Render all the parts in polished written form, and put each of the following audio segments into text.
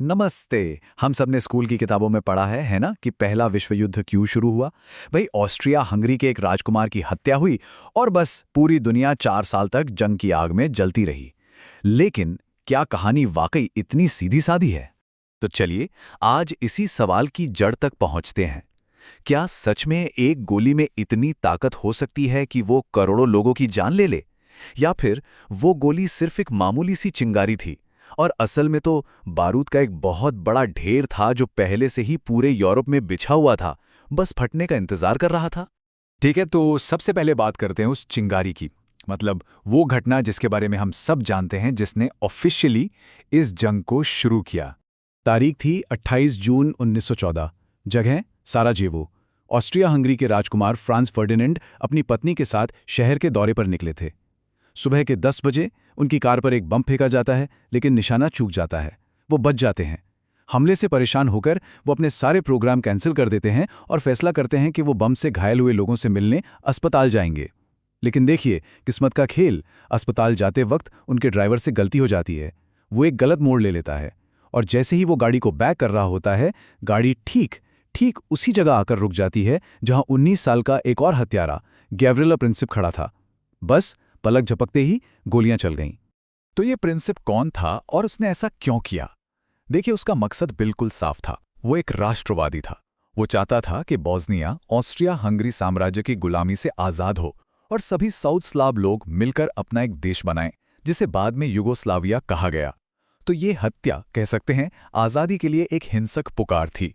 नमस्ते। हम सब ने स्कूल की किताबों में पढ़ा है ना कि पहला विश्व युद्ध क्यों शुरू हुआ। भाई, ऑस्ट्रिया हंगरी के एक राजकुमार की हत्या हुई और बस पूरी दुनिया 4 साल तक जंग की आग में जलती रही। लेकिन क्या कहानी वाकई इतनी सीधी सादी है? तो चलिए आज इसी सवाल की जड़ तक पहुंचते हैं। क्या सच में एक गोली में इतनी ताकत हो सकती है कि वो करोड़ों लोगों की जान ले ले? या फिर वो गोली सिर्फ एक मामूली सी चिंगारी थी और असल में तो बारूद का एक बहुत बड़ा ढेर था जो पहले से ही पूरे यूरोप में बिछा हुआ था, बस फटने का इंतजार कर रहा था। ठीक है, तो सबसे पहले बात करते हैं उस चिंगारी की। मतलब वो घटना जिसके बारे में हम सब जानते हैं, जिसने ऑफिशियली इस जंग को शुरू किया। तारीख थी 28 जून 1914। जगह साराजेवो। ऑस्ट्रिया हंगरी के राजकुमार फ्रांस फर्डिनेंड अपनी पत्नी के साथ शहर के दौरे पर निकले थे। सुबह के 10 बजे उनकी कार पर एक बम फेंका जाता है, लेकिन निशाना चूक जाता है। वो बच जाते हैं। हमले से परेशान होकर वो अपने सारे प्रोग्राम कैंसिल कर देते हैं और फैसला करते हैं कि वो बम से घायल हुए लोगों से मिलने अस्पताल जाएंगे। लेकिन देखिए, किस्मत का खेल। अस्पताल जाते वक्त उनके ड्राइवर से गलती हो जाती है। वो एक गलत मोड़ ले लेता है और जैसे ही वो गाड़ी को बैक कर रहा होता है, गाड़ी ठीक ठीक उसी जगह आकर रुक जाती है जहां 19 साल का एक और हत्यारा गैव्रिला प्रिंसिप खड़ा था। बस पलक झपकते ही गोलियां चल गईं। तो ये प्रिंसिप कौन था और उसने ऐसा क्यों किया? देखिए, उसका मकसद बिल्कुल साफ था। वो एक राष्ट्रवादी था। वो चाहता था कि बोस्निया ऑस्ट्रिया हंगरी साम्राज्य की गुलामी से आज़ाद हो और सभी साउथ स्लाव लोग मिलकर अपना एक देश बनाएं, जिसे बाद में युगोस्लाविया कहा गया। तो ये हत्या, कह सकते हैं, आज़ादी के लिए एक हिंसक पुकार थी।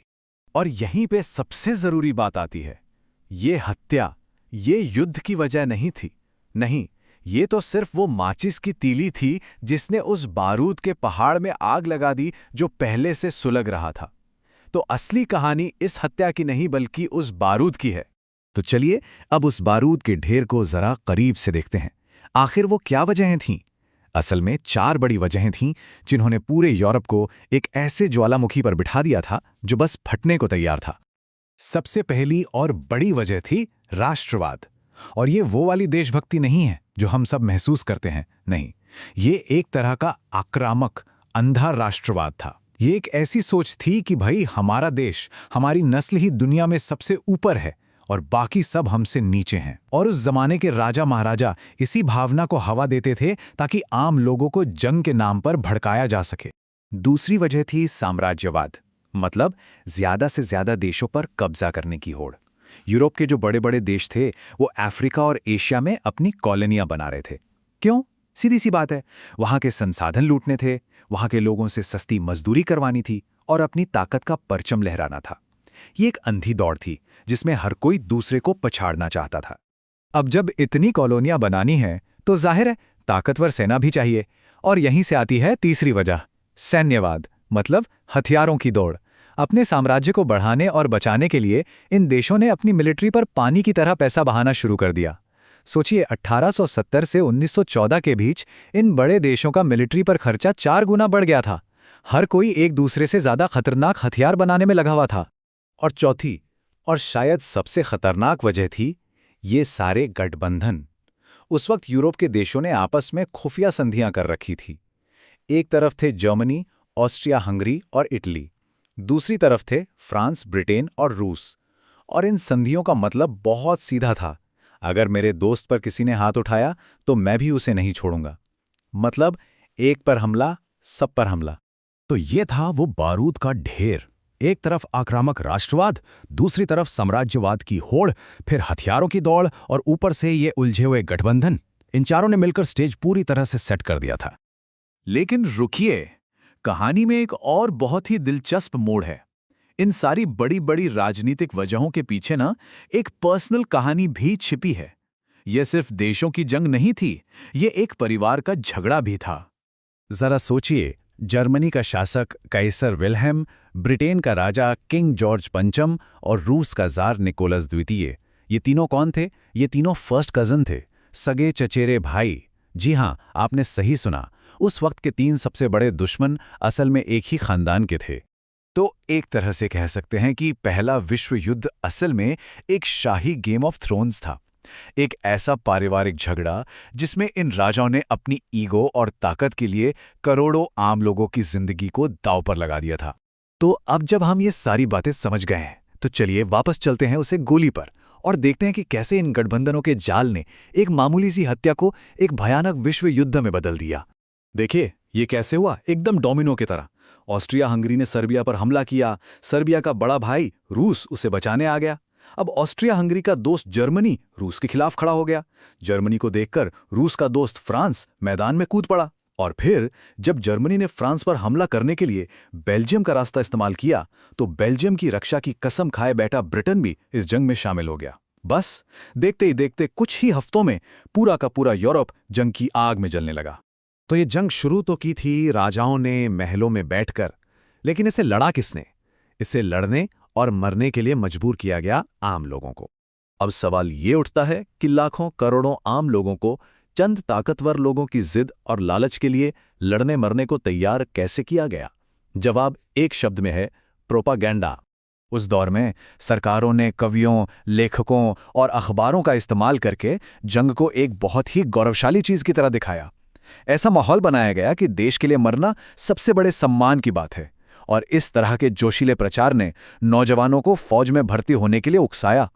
और यहीं पे सबसे जरूरी बात आती है। ये हत्या, ये युद्ध की वजह नहीं थी। नहीं, ये तो सिर्फ वो माचिस की तीली थी जिसने उस बारूद के पहाड़ में आग लगा दी जो पहले से सुलग रहा था। तो असली कहानी इस हत्या की नहीं बल्कि उस बारूद की है। तो चलिए अब उस बारूद के ढेर को जरा करीब से देखते हैं। आखिर वो क्या वजहें थीं? असल में 4 बड़ी वजहें थीं जिन्होंने पूरे यूरोप को एक ऐसे ज्वालामुखी पर बिठा दिया था जो बस फटने को तैयार था। सबसे पहली और बड़ी वजह थी राष्ट्रवाद। और ये वो वाली देशभक्ति नहीं है जो हम सब महसूस करते हैं। नहीं, ये एक तरह का आक्रामक, अंधा राष्ट्रवाद था। ये एक ऐसी सोच थी कि भाई, हमारा देश, हमारी नस्ल ही दुनिया में सबसे ऊपर है और बाकी सब हमसे नीचे हैं। और उस जमाने के राजा महाराजा इसी भावना को हवा देते थे ताकि आम लोगों को जंग के नाम पर भड़काया जा सके। दूसरी वजह थी साम्राज्यवाद। मतलब ज्यादा से ज्यादा देशों पर कब्जा करने की होड़। यूरोप के जो बड़े बड़े देश थे वो अफ्रीका और एशिया में अपनी कॉलोनियां बना रहे थे। क्यों? सीधी सी बात है, वहां के संसाधन लूटने थे, वहां के लोगों से सस्ती मजदूरी करवानी थी और अपनी ताकत का परचम लहराना था। ये एक अंधी दौड़ थी जिसमें हर कोई दूसरे को पछाड़ना चाहता था। अब जब इतनी कॉलोनियां बनानी हैं तो जाहिर है ताकतवर सेना भी चाहिए। और यहीं से आती है तीसरी वजह, सैन्यवाद। मतलब हथियारों की दौड़। अपने साम्राज्य को बढ़ाने और बचाने के लिए इन देशों ने अपनी मिलिट्री पर पानी की तरह पैसा बहाना शुरू कर दिया। सोचिए, 1870 से 1914 के बीच इन बड़े देशों का मिलिट्री पर खर्चा 4 गुना बढ़ गया था। हर कोई एक दूसरे से ज्यादा खतरनाक हथियार बनाने में लगा हुआ था। और चौथी, और शायद सबसे खतरनाक वजह थी, ये सारे गठबंधन। उस वक्त यूरोप के देशों ने आपस में खुफिया संधियां कर रखी थी। एक तरफ थे जर्मनी, ऑस्ट्रिया हंगरी और इटली। दूसरी तरफ थे फ्रांस, ब्रिटेन और रूस। और इन संधियों का मतलब बहुत सीधा था। अगर मेरे दोस्त पर किसी ने हाथ उठाया तो मैं भी उसे नहीं छोड़ूंगा। मतलब एक पर हमला, सब पर हमला। तो ये था वो बारूद का ढेर। एक तरफ आक्रामक राष्ट्रवाद, दूसरी तरफ साम्राज्यवाद की होड़, फिर हथियारों की दौड़ और ऊपर से ये उलझे हुए गठबंधन। इन चारों ने मिलकर स्टेज पूरी तरह से सेट कर दिया था। लेकिन रुकिए, कहानी में एक और बहुत ही दिलचस्प मोड़ है। इन सारी बड़ी बड़ी राजनीतिक वजहों के पीछे ना एक पर्सनल कहानी भी छिपी है। यह सिर्फ देशों की जंग नहीं थी, ये एक परिवार का झगड़ा भी था। जरा सोचिए, जर्मनी का शासक काइसर विल्हेम, ब्रिटेन का राजा किंग जॉर्ज पंचम और रूस का जार निकोलस द्वितीय। ये तीनों कौन थे? ये तीनों फर्स्ट कजन थे, सगे चचेरे भाई। जी हां, आपने सही सुना। उस वक्त के 3 सबसे बड़े दुश्मन असल में एक ही खानदान के थे। तो एक तरह से कह सकते हैं कि पहला विश्व युद्ध असल में एक शाही गेम ऑफ थ्रोन्स था। एक ऐसा पारिवारिक झगड़ा जिसमें इन राजाओं ने अपनी ईगो और ताकत के लिए करोड़ों आम लोगों की जिंदगी को दांव पर लगा दिया था। तो अब जब हम ये सारी बातें समझ गए हैं तो चलिए वापस चलते हैं उसे गोली पर और देखते हैं कि कैसे इन गठबंधनों के जाल ने एक मामूली सी हत्या को एक भयानक विश्व युद्ध में बदल दिया। देखिए ये कैसे हुआ, एकदम डोमिनो की तरह। ऑस्ट्रिया हंगरी ने सर्बिया पर हमला किया, सर्बिया का बड़ा भाई रूस उसे बचाने आ गया। अब ऑस्ट्रिया हंगरी का दोस्त जर्मनी रूस के खिलाफ खड़ा हो गया। जर्मनी को देखकर रूस का दोस्त फ्रांस मैदान में कूद पड़ा। और फिर जब जर्मनी ने फ्रांस पर हमला करने के लिए बेल्जियम का रास्ता इस्तेमाल किया तो बेल्जियम की रक्षा की कसम खाए बैठा ब्रिटेन भी इस जंग में शामिल हो गया। बस देखते ही देखते कुछ ही हफ्तों में पूरा का पूरा यूरोप जंग की आग में जलने लगा। तो ये जंग शुरू तो की थी राजाओं ने महलों में बैठकर, लेकिन इसे लड़ा किसने? इसे लड़ने और मरने के लिए मजबूर किया गया आम लोगों को। अब सवाल ये उठता है कि लाखों करोड़ों आम लोगों को चंद ताकतवर लोगों की जिद और लालच के लिए लड़ने मरने को तैयार कैसे किया गया? जवाब एक शब्द में है, प्रोपागेंडा। उस दौर में सरकारों ने कवियों, लेखकों और अखबारों का इस्तेमाल करके जंग को एक बहुत ही गौरवशाली चीज की तरह दिखाया। ऐसा माहौल बनाया गया कि देश के लिए मरना सबसे बड़े सम्मान की बात है। और इस तरह के जोशीले प्रचार ने नौजवानों को फौज में भर्ती होने के लिए उकसाया।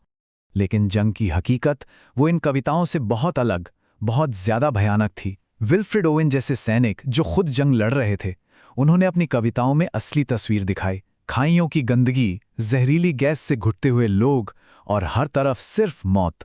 लेकिन जंग की हकीकत वो इन कविताओं से बहुत अलग, बहुत ज्यादा भयानक थी। विल्फ्रेड ओवेन जैसे सैनिक जो खुद जंग लड़ रहे थे, उन्होंने अपनी कविताओं में असली तस्वीर दिखाई। खाइयों की गंदगी, जहरीली गैस से घुटते हुए लोग और हर तरफ सिर्फ मौत।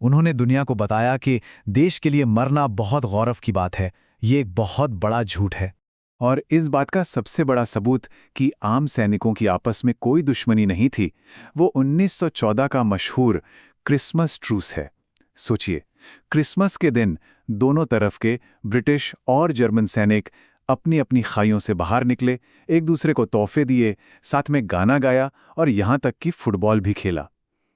उन्होंने दुनिया को बताया कि देश के लिए मरना बहुत गौरव की बात है, ये एक बहुत बड़ा झूठ है। और इस बात का सबसे बड़ा सबूत कि आम सैनिकों की आपस में कोई दुश्मनी नहीं थी, वो 1914 का मशहूर क्रिसमस ट्रूस है। सोचिए, क्रिसमस के दिन दोनों तरफ के ब्रिटिश और जर्मन सैनिक अपनी अपनी खाइयों से बाहर निकले, एक दूसरे को तोहफे दिए, साथ में गाना गाया और यहाँ तक कि फुटबॉल भी खेला।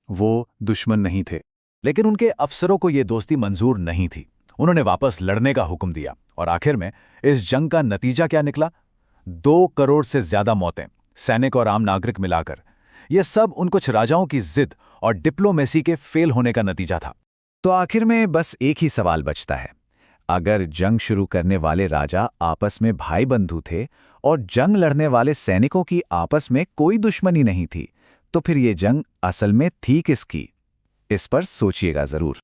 वो दुश्मन नहीं थे। लेकिन उनके अफसरों को ये दोस्ती मंजूर नहीं थी। उन्होंने वापस लड़ने का हुक्म दिया और आखिर में इस जंग का नतीजा क्या निकला? 2 करोड़ से ज्यादा मौतें, सैनिक और आम नागरिक मिलाकर। यह सब उन कुछ राजाओं की जिद और डिप्लोमेसी के फेल होने का नतीजा था। तो आखिर में बस एक ही सवाल बचता है, अगर जंग शुरू करने वाले राजा आपस में भाई बंधु थे और जंग लड़ने वाले सैनिकों की आपस में कोई दुश्मनी नहीं थी, तो फिर ये जंग असल में थी किसकी? इस पर सोचिएगा जरूर।